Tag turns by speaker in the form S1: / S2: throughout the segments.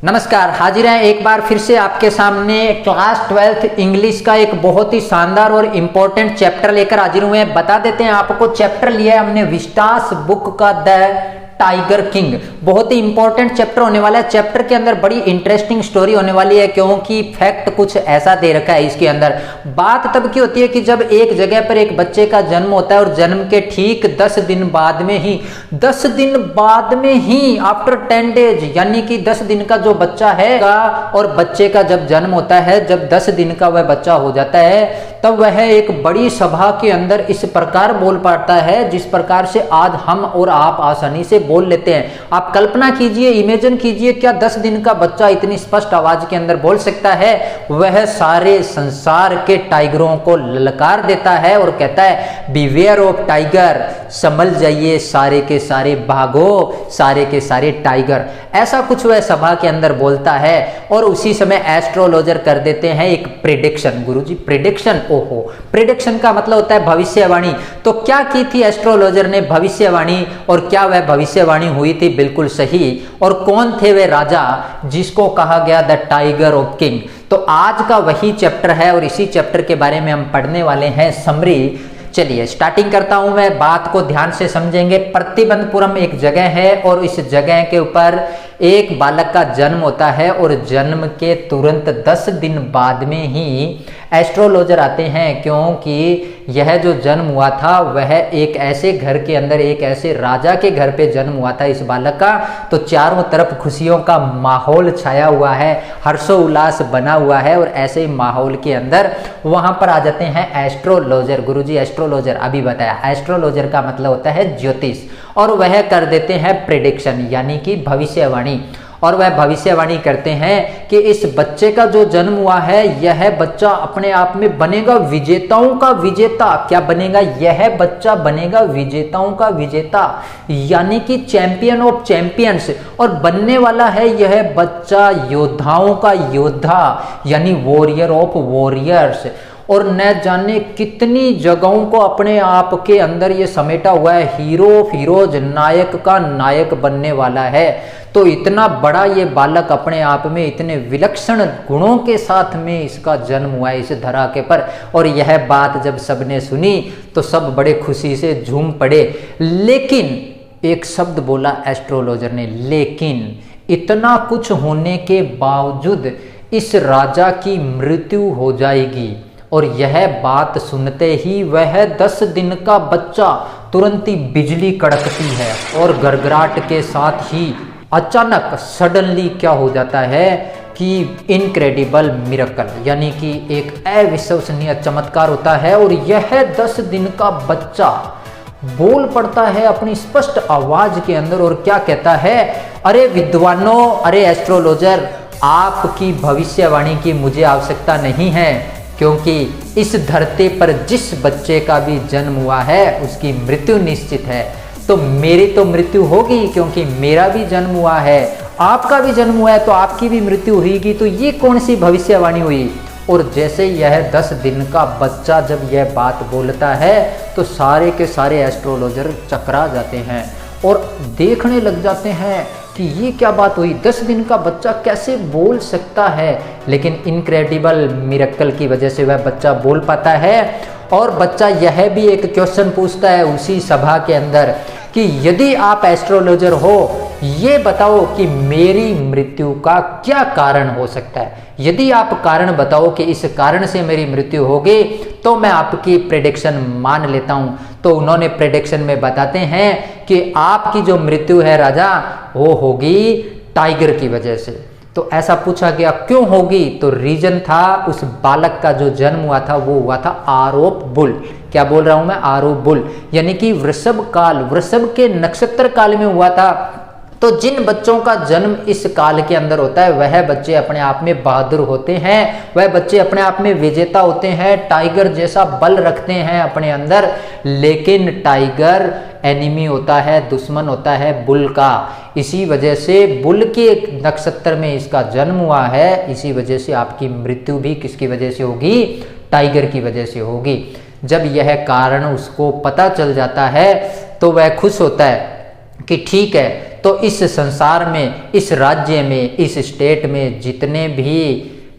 S1: नमस्कार, हाजिर हैं एक बार फिर से आपके सामने क्लास 12th इंग्लिश का एक बहुत ही शानदार और इम्पोर्टेंट चैप्टर लेकर हाजिर हुए हैं। बता देते हैं आपको, चैप्टर लिया है हमने विस्टास बुक का द टाइगर किंग। बहुत ही इंपॉर्टेंट चैप्टर होने वाला है। चैप्टर के अंदर बड़ी इंटरेस्टिंग स्टोरी होने वाली है, क्योंकि फैक्ट कुछ ऐसा दे रखा है इसके अंदर। बात तब की होती है कि जब एक जगह पर एक बच्चे का जन्म होता है और जन्म के ठीक 10 दिन बाद में ही आफ्टर 10 डेज, यानी कि 10 दिन का जो बच्चा है और बच्चे का जब जन्म होता है, जब 10 दिन का वह बच्चा हो जाता है, तब वह एक बड़ी सभा के अंदर इस प्रकार बोल पाता है जिस प्रकार से आज हम और आप आसानी से बोल लेते हैं। आप कल्पना कीजिए, इमेजिन कीजिए, क्या 10 दिन का बच्चा इतनी स्पष्ट आवाज के अंदर बोल सकता है? वह सारे संसार के टाइगरों को ललकार देता है और कहता है बिवेयर ऑफ टाइगर, संभल जाइए सारे के सारे, भागो सारे के सारे टाइगर। ऐसा कुछ वह सभा के अंदर बोलता है और उसी समय एस्ट्रोलॉजर कर देते हैं एक प्रेडिक्शन। गुरुजी प्रेडिक्शन, ओहो, प्रेडिक्शन का मतलब होता है भविष्यवाणी। तो क्या की थी एस्ट्रोलॉजर ने? भविष्यवाणी। और क्या वह भविष्यवाणी हुई थी? बिल्कुल सही। और कौन थे वे राजा जिसको कहा गया द टाइगर ऑफ किंग? तो आज का वही चैप्टर है और इसी चैप्टर के बारे में हम पढ़ने वाले हैं समरी। चलिए स्टार्टिंग करता हूं मैं, बात को ध्यान से समझेंगे। प्रतिबंधपुरम एक जगह है और इस जगह के ऊपर एक बालक का जन्म होता है और जन्म के तुरंत 10 दिन बाद में ही एस्ट्रोलॉजर आते हैं, क्योंकि यह जो जन्म हुआ था वह एक ऐसे घर के अंदर, एक ऐसे राजा के घर पे जन्म हुआ था इस बालक का। तो चारों तरफ खुशियों का माहौल छाया हुआ है, हर्षोल्लास बना हुआ है और ऐसे माहौल के अंदर वहां पर आ जाते हैं एस्ट्रोलॉजर। गुरुजी एस्ट्रोलॉजर अभी बताया, एस्ट्रोलॉजर का मतलब होता है ज्योतिष, और वह कर देते हैं प्रेडिक्शन यानी कि भविष्यवाणी। और वह भविष्यवाणी करते हैं कि इस बच्चे का जो जन्म हुआ है, यह बच्चा अपने आप में बनेगा विजेताओं का विजेता। क्या बनेगा? यह बच्चा बनेगा विजेताओं का विजेता, यानी कि चैंपियन ऑफ चैंपियंस। और बनने वाला है यह बच्चा योद्धाओं का योद्धा, यानी वॉरियर ऑफ वॉरियर्स। और न जाने कितनी जगहों को अपने आप के अंदर ये समेटा हुआ है। हीरो ऑफ हीरोज, नायक का नायक बनने वाला है। तो इतना बड़ा ये बालक अपने आप में इतने विलक्षण गुणों के साथ में इसका जन्म हुआ है इस धरा के पर। और यह बात जब सबने सुनी तो सब बड़े खुशी से झूम पड़े। लेकिन एक शब्द बोला एस्ट्रोलॉजर ने, लेकिन इतना कुछ होने के बावजूद इस राजा की मृत्यु हो जाएगी। और यह बात सुनते ही वह 10 दिन का बच्चा तुरंत ही बिजली कड़कती है और गड़गड़ाहट के साथ ही अचानक सडनली क्या हो जाता है कि इनक्रेडिबल मिरेकल, यानी कि एक अविश्वसनीय चमत्कार होता है। और यह 10 दिन का बच्चा बोल पड़ता है अपनी स्पष्ट आवाज के अंदर और क्या कहता है? अरे विद्वानों, अरे एस्ट्रोलॉजर, आपकी भविष्यवाणी की मुझे आवश्यकता नहीं है, क्योंकि इस धरती पर जिस बच्चे का भी जन्म हुआ है उसकी मृत्यु निश्चित है। तो मेरी तो मृत्यु होगी क्योंकि मेरा भी जन्म हुआ है, आपका भी जन्म हुआ है तो आपकी भी मृत्यु होगी। तो ये कौन सी भविष्यवाणी हुई? और जैसे यह 10 दिन का बच्चा जब यह बात बोलता है तो सारे के सारे एस्ट्रोलॉजर चकरा जाते हैं और देखने लग जाते हैं कि ये क्या बात हुई, 10 दिन का बच्चा कैसे बोल सकता है? लेकिन इनक्रेडिबल मिरेकल की वजह से वह बच्चा बोल पाता है। और बच्चा यह भी एक क्वेश्चन पूछता है उसी सभा के अंदर कि यदि आप एस्ट्रोलॉजर हो, ये बताओ कि मेरी मृत्यु का क्या कारण हो सकता है। यदि आप कारण बताओ कि इस कारण से मेरी मृत्यु होगी तो मैं आपकी प्रेडिक्शन मान लेता हूं। तो उन्होंने प्रेडिक्शन में बताते हैं कि आपकी जो मृत्यु है राजा, वो होगी टाइगर की वजह से। तो ऐसा पूछा गया क्यों होगी? तो रीजन था उस बालक का जो जन्म हुआ था वो हुआ था आरोप बुल। क्या बोल रहा हूं मैं? आरोप बुल, यानी कि वृषभ काल, वृषभ के नक्षत्र काल में हुआ था। तो जिन बच्चों का जन्म इस काल के अंदर होता है वह बच्चे अपने आप में बहादुर होते हैं, वह बच्चे अपने आप में विजेता होते हैं, टाइगर जैसा बल रखते हैं अपने अंदर। लेकिन टाइगर एनिमी होता है, दुश्मन होता है बुल का। इसी वजह से बुल के नक्षत्र में इसका जन्म हुआ है, इसी वजह से आपकी मृत्यु भी किसकी वजह से होगी? टाइगर की वजह से होगी। जब यह कारण उसको पता चल जाता है तो वह खुश होता है कि ठीक है, तो इस संसार में, इस राज्य में, इस स्टेट में जितने भी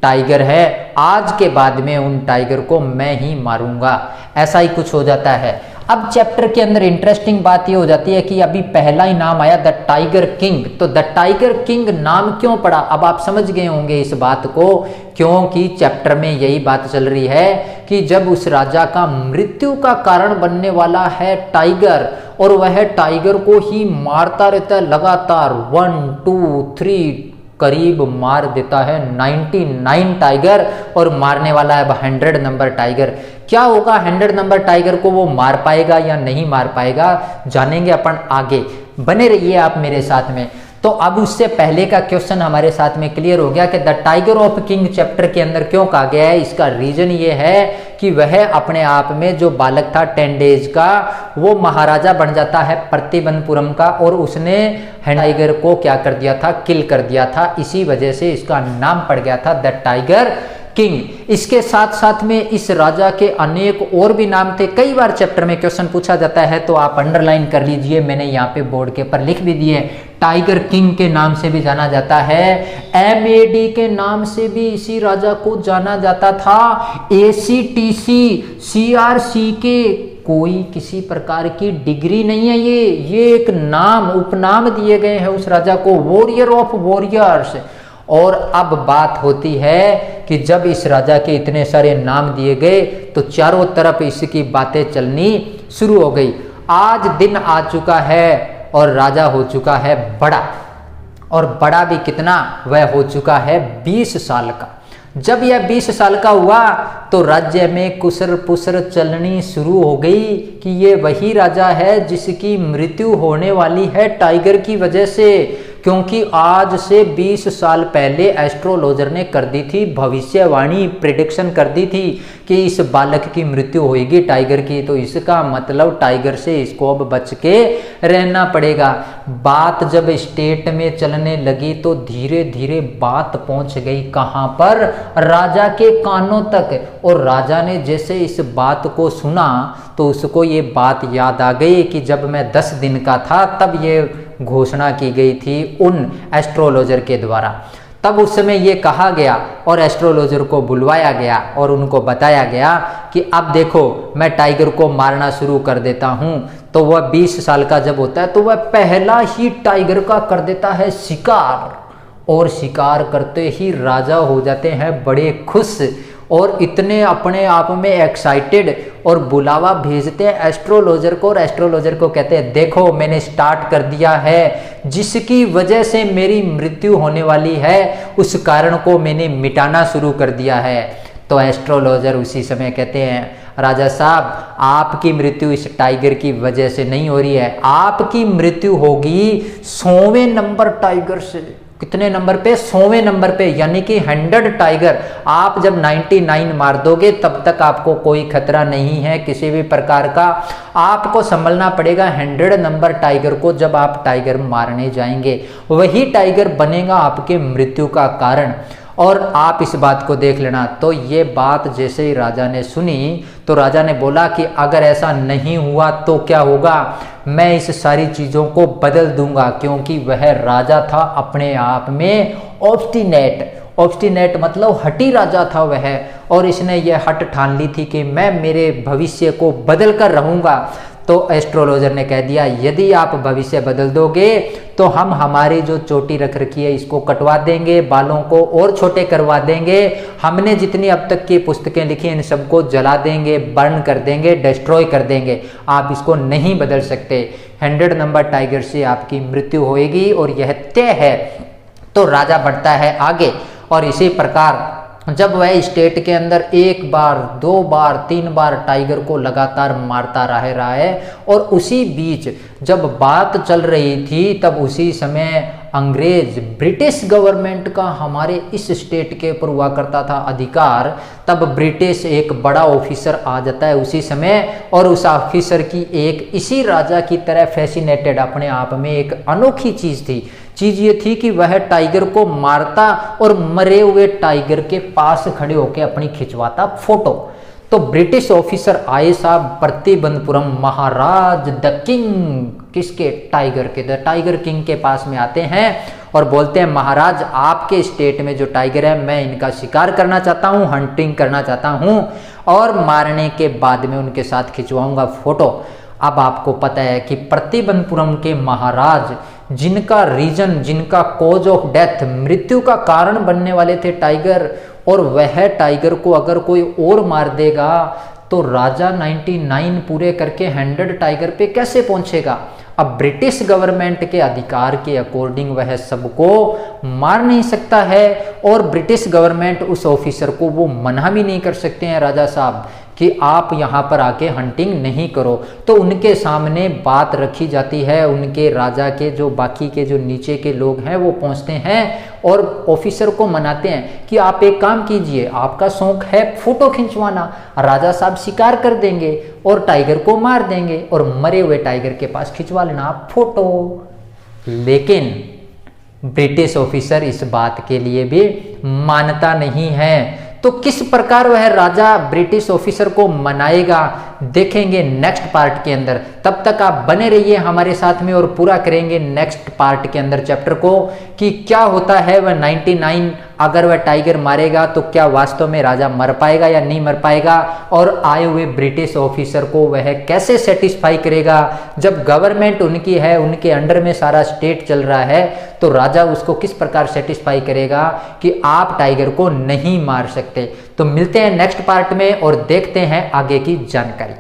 S1: टाइगर है, आज के बाद में उन टाइगर को मैं ही मारूंगा। ऐसा ही कुछ हो जाता है। अब चैप्टर के अंदर इंटरेस्टिंग बात ये हो जाती है कि अभी पहला ही नाम आया द टाइगर किंग। तो द टाइगर किंग नाम क्यों पड़ा, अब आप समझ गए होंगे इस बात को, क्योंकि चैप्टर में यही बात चल रही है कि जब उस राजा का मृत्यु का कारण बनने वाला है टाइगर, और वह टाइगर को ही मारता रहता है लगातार, 1 2 3 करीब मार देता है 99 टाइगर, और मारने वाला है 100 नंबर टाइगर। क्या होगा 100 नंबर टाइगर को, वो मार पाएगा या नहीं मार पाएगा, जानेंगे अपन आगे। बने रहिए आप मेरे साथ में। तो अब उससे पहले का क्वेश्चन हमारे साथ में क्लियर हो गया कि the tiger of king chapter के अंदर क्यों कहा गया है। इसका रीजन ये है कि वह अपने आप में जो बालक था 10 डेज का, वो महाराजा बन जाता है प्रतिबंधपुरम का, और उसने टाइगर को क्या कर दिया था, किल कर दिया था। इसी वजह से इसका नाम पड़ गया था द टाइगर किंग। इसके साथ साथ में इस राजा के अनेक और भी नाम थे। कई बार चैप्टर में क्वेश्चन पूछा जाता है, तो आप अंडरलाइन कर लीजिए, मैंने यहाँ पे बोर्ड के ऊपर लिख भी दिए। टाइगर किंग के नाम से भी जाना जाता है, MAD के नाम से भी इसी राजा को जाना जाता था, ACTC CRC के कोई किसी प्रकार की डिग्री नहीं है, ये एक नाम, उपनाम दिए गए हैं उस राजा को, वॉरियर ऑफ वॉरियर्स। और अब बात होती है कि जब इस राजा के इतने सारे नाम दिए गए तो चारों तरफ इसकी बातें चलनी शुरू हो गई। आज दिन आ चुका है और राजा हो चुका है बड़ा, और बड़ा भी कितना, वह हो चुका है 20 साल का। जब यह 20 साल का हुआ तो राज्य में कुसर पुसर चलनी शुरू हो गई कि ये वही राजा है जिसकी मृत्यु होने वाली है टाइगर की वजह से, क्योंकि आज से 20 साल पहले एस्ट्रोलॉजर ने कर दी थी भविष्यवाणी, प्रेडिक्शन कर दी थी कि इस बालक की मृत्यु होगी टाइगर की। तो इसका मतलब टाइगर से इसको अब बच के रहना पड़ेगा। बात जब स्टेट में चलने लगी तो धीरे धीरे बात पहुंच गई कहां पर, राजा के कानों तक। और राजा ने जैसे इस बात को सुना तो उसको ये बात याद आ गई कि जब मैं 10 दिन का था तब ये घोषणा की गई थी उन एस्ट्रोलॉजर के द्वारा। तब उस समय ये कहा गया और एस्ट्रोलॉजर को बुलवाया गया और उनको बताया गया कि अब देखो मैं टाइगर को मारना शुरू कर देता हूं। तो वह 20 साल का जब होता है तो वह पहला ही टाइगर का कर देता है शिकार, और शिकार करते ही राजा हो जाते हैं बड़े खुश और इतने अपने आप में एक्साइटेड, और बुलावा भेजते हैं एस्ट्रोलॉजर को, और एस्ट्रोलॉजर को कहते हैं देखो मैंने स्टार्ट कर दिया है, जिसकी वजह से मेरी मृत्यु होने वाली है उस कारण को मैंने मिटाना शुरू कर दिया है। तो एस्ट्रोलॉजर उसी समय कहते हैं राजा साहब आपकी मृत्यु इस टाइगर की वजह से नहीं हो रही है, आपकी मृत्यु होगी 100वें नंबर टाइगर से। कितने नंबर पे, 100वें नंबर पे, यानी कि 100 टाइगर। आप जब 99 मार दोगे तब तक आपको कोई खतरा नहीं है किसी भी प्रकार का, आपको संभलना पड़ेगा 100 नंबर टाइगर को। जब आप टाइगर मारने जाएंगे वही टाइगर बनेगा आपके मृत्यु का कारण। और आप इस बात को देख लेना। तो ये बात जैसे ही राजा ने सुनी तो राजा ने बोला कि अगर ऐसा नहीं हुआ तो क्या होगा, मैं इस सारी चीज़ों को बदल दूंगा, क्योंकि वह राजा था अपने आप में ऑब्स्टिनेट मतलब हठी राजा था वह, और इसने यह हट ठान ली थी कि मैं मेरे भविष्य को बदल कर रहूंगा। तो एस्ट्रोलॉजर ने कह दिया यदि आप भविष्य बदल दोगे तो हम हमारी जो चोटी रख रखी है इसको कटवा देंगे, बालों को और छोटे करवा देंगे, हमने जितनी अब तक की पुस्तकें लिखी इन सबको जला देंगे, बर्न कर देंगे, डिस्ट्रॉय कर देंगे, आप इसको नहीं बदल सकते। 100 नंबर टाइगर से आपकी मृत्यु होएगी और यह तय है। तो राजा बढ़ता है आगे, और इसी प्रकार जब वह स्टेट के अंदर 1 बार 2 बार 3 बार टाइगर को लगातार मारता रहा है, और उसी बीच जब बात चल रही थी तब उसी समय अंग्रेज ब्रिटिश गवर्नमेंट का हमारे इस स्टेट के ऊपर हुआ करता था अधिकार। तब ब्रिटिश एक बड़ा ऑफिसर आ जाता है उसी समय, और उस ऑफिसर की एक इसी राजा की तरह फैसिनेटेड अपने आप में एक अनोखी चीज ये थी कि वह टाइगर को मारता और मरे हुए टाइगर के पास खड़े होकर अपनी खिंचवाता फोटो। तो ब्रिटिश ऑफिसर आए साहब प्रतिबंधपुरम, महाराज द किंग, किसके, टाइगर के, द टाइगर किंग के पास में आते हैं और बोलते हैं महाराज आपके स्टेट में जो टाइगर है मैं इनका शिकार करना चाहता हूँ, हंटिंग करना चाहता हूँ और मारने के बाद में उनके साथ खिंचवाऊंगा फोटो। अब आपको पता है कि प्रतिबंधपुरम के महाराज, जिनका रीजन, जिनका कॉज ऑफ डेथ, मृत्यु का कारण बनने वाले थे टाइगर, और वह टाइगर को अगर कोई और मार देगा तो राजा 99 पूरे करके 100 टाइगर पे कैसे पहुंचेगा। अब ब्रिटिश गवर्नमेंट के अधिकार के अकॉर्डिंग वह सबको मार नहीं सकता है और ब्रिटिश गवर्नमेंट उस ऑफिसर को वो मना भी नहीं कर सकते हैं राजा साहब कि आप यहाँ पर आके हंटिंग नहीं करो। तो उनके सामने बात रखी जाती है, उनके राजा के जो बाकी के जो नीचे के लोग हैं वो पहुँचते हैं और ऑफिसर को मनाते हैं कि आप एक काम कीजिए, आपका शौक है फोटो खिंचवाना, राजा साहब शिकार कर देंगे और टाइगर को मार देंगे और मरे हुए टाइगर के पास खिंचवा लेना आप फोटो। लेकिन ब्रिटिश ऑफिसर इस बात के लिए भी मानता नहीं है। तो किस प्रकार वह राजा ब्रिटिश ऑफिसर को मनाएगा देखेंगे नेक्स्ट पार्ट के अंदर। तब तक आप बने रहिए हमारे साथ में और पूरा करेंगे नेक्स्ट पार्ट के अंदर चैप्टर को कि क्या होता है वह 99 अगर वह टाइगर मारेगा तो क्या वास्तव में राजा मर पाएगा या नहीं मर पाएगा, और आए हुए ब्रिटिश ऑफिसर को वह कैसे सेटिस्फाई करेगा। जब गवर्नमेंट उनकी है, उनके अंडर में सारा स्टेट चल रहा है, तो राजा उसको किस प्रकार सेटिस्फाई करेगा कि आप टाइगर को नहीं मार सकते। तो मिलते हैं नेक्स्ट पार्ट में और देखते हैं आगे की जानकारी।